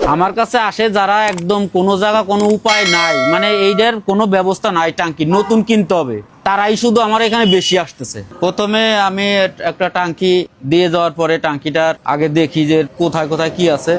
আমার কাছে আসে যারা একদম কোনো জায়গা কোনো উপায় নাই, মানে এইটার কোনো ব্যবস্থা নাই, টাঙ্কি নতুন কিনতে হবে, তারাই শুধু আমার এখানে বেশি আসতেছে। প্রথমে আমি একটা টাঙ্কি দিয়ে যাওয়ার পরে টাঙ্কিটার আগে দেখি যে কোথায় কোথায় কি আছে,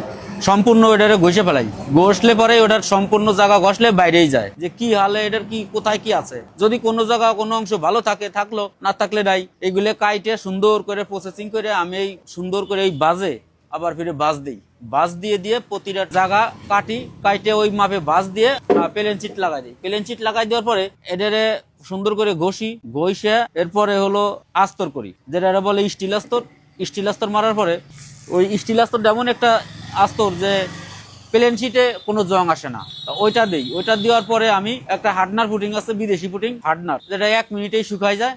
সম্পূর্ণ ওটারে ঘষে ফেলাই। ঘষলে পরে ওটার সম্পূর্ণ জায়গা ঘষলে বাইরেই যায় যে কি হালে এটার কি কোথায় কি আছে। যদি কোনো জায়গা কোনো অংশ ভালো থাকে থাকলো, না থাকলে নাই। এইগুলো কাইটে সুন্দর করে প্রসেসিং করে আমি এই সুন্দর করে এই বাজে আবার ফিরে বাজ দিই। বাজ দিয়ে দিয়ে প্রতিটা জায়গা কাটি, কাইটে ওই মাপে বাজ দিয়ে প্লেন চিট লাগাই দিই। প্লেন চিট লাগাই দেওয়ার পরে এটারে সুন্দর করে ঘষি, ঘষে এরপরে হলো আস্তর করি, যেটা বলে স্টিল আস্তর। স্টিল আস্তর মারার পরে ওই স্টিল আস্তর যেমন একটা আস্তর যে প্লেন শিটে কোনো জং আসে না, ওইটা দেই। ওইটা দেওয়ার পরে আমি একটা হার্ডনার পুটিং আছে, বিদেশি পুটিং হার্ডনার, যেটা 1 মিনিটেই শুকায় যায়।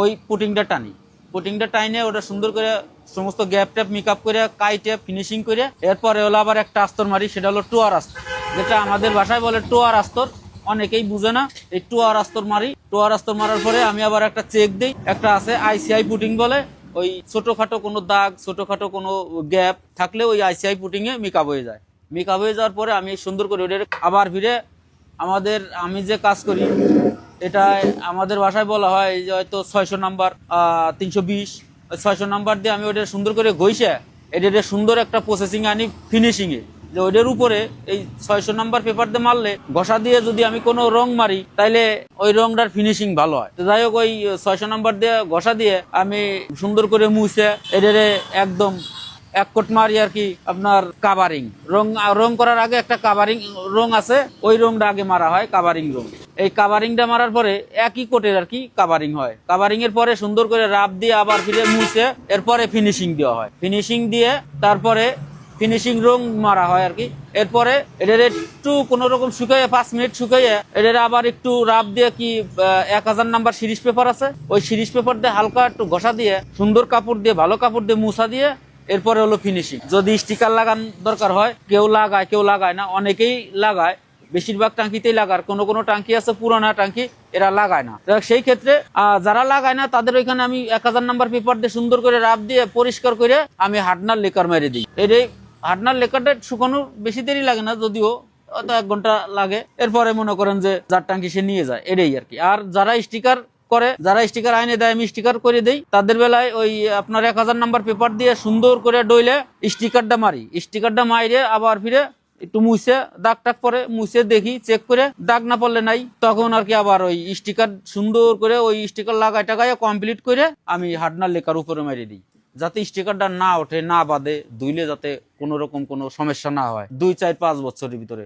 ওই পুটিংটা টানি, পুটিংটা টাইনে ওটা সুন্দর করে সমস্ত গ্যাপ ট্যাপ মেকআপ করে কাইটে ফিনিশিং করে এরপরে হলো আবার একটা আস্তর মারি, সেটা হলো টোয়ার আস্তর, যেটা আমাদের ভাষায় বলে টোয়ার আস্তর। অনেকেই বুঝে না, এই টোয়ার আস্তর মারি। টোয়ার আস্তর মারার পরে আমি আবার একটা চেক দিই, একটা আছে আইসিআই পুটিং বলে। ওই ছোটখাটো কোনো দাগ, ছোটখাটো কোনো গ্যাপ থাকলে ওই আইসিআই পুটিং এ মেকআপ হয়ে যায়। মেকআপ হয়ে যাওয়ার পরে আমি সুন্দর করে ওটা আবার ফিরে আমি যে কাজ করি, এটা আমাদের ভাষায় বলা হয় যে হয়তো 600 নাম্বার 320, 600 নাম্বার দিয়ে আমি ওটা সুন্দর করে ঘষে এটা সুন্দর একটা প্রসেসিং আনি ফিনিশিং এ, যে ওইটার উপরে এই 600 নাম্বার পেপার দিয়ে মারলে ঘষা দিয়ে যদি আমি কোনো রং মারি তাইলে ওই রংটার ফিনিশিং ভালো হয়। তো যাই হোক, ওই 600 নাম্বার দিয়ে ঘষা দিয়ে আমি সুন্দর করে মুছে এটারে একদম 1 কোট মারি আর কি। আপনার কাভারিং রং করার আগে একটা কাভারিং রং আছে, ওই রংটা আগে মারা হয়, কাভারিং রং। এই কাভারিংটা মারার পরে একই কোটের আর কি কাভারিং হয়। কাভারিং এর পরে সুন্দর করে রাব দিয়ে আবার ফিরে মুছে এরপরে ফিনিশিং দেওয়া হয়। ফিনিশিং দিয়ে তারপরে ফিনিশিং রং মারা হয় আর কি। এরপরে এটার একটু কোন রকম শুকাইয়ে 5 মিনিট শুকাইয়ে এটার আবার একটু রাব দিয়ে কি 1000 নাম্বার সিরিজ পেপার আছে, ওই সিরিজ পেপার দিয়ে হালকা একটু ঘষা দিয়ে সুন্দর কাপড় দিয়ে ভালো কাপড় দিয়ে মুছা দিয়ে এরপরে হলো ফিনিশিং। যদি স্টিকার লাগান দরকার হয়, কেউ লাগায় কেউ লাগায় না, অনেকেই লাগায়, বেশিরভাগ টাঙ্কিতেই লাগার। কোনো কোনো টাঙ্কি আছে পুরোনো টাঙ্কি, এরা লাগায় না। সেই ক্ষেত্রে যারা লাগায় না তাদের ওইখানে আমি 1000 নাম্বার পেপার দিয়ে সুন্দর করে রাব দিয়ে পরিষ্কার করে আমি হার্ডনার লেকার মেরে দিই। এই হার্ডনার লেকারটা শুকানো বেশি দেরি লাগে না, যদিও হয়তো 1 ঘন্টা লাগে। এরপরে মনে করেন যে যার টাঙ্কি সে নিয়ে যায়, এটাই আর কি। আর যারা স্টিকার করে, যারা স্টিকার আইনে দেয়, আমি স্টিকার করে দেই, তাদের বেলায় ওই আপনার 1000 নাম্বার পেপার দিয়ে সুন্দর করে ডইলে স্টিকারটা মারি। স্টিকারটা মাইরে আবার ফিরে একটু মুছে দাগ টাগ পরে মুছে দেখি, চেক করে দাগ না পড়লে নাই, তখন আর কি আবার ওই স্টিকার সুন্দর করে ওই স্টিকার লাগাই টাগাই কমপ্লিট করে আমি হার্ডনার লেকার উপরে মেরে দিই, যাতে স্টিকারটা না ওঠে, না বাঁধে, ধুইলে যাতে কোনো রকম কোনো সমস্যা না হয় 2, 4, 5 বছরের ভিতরে।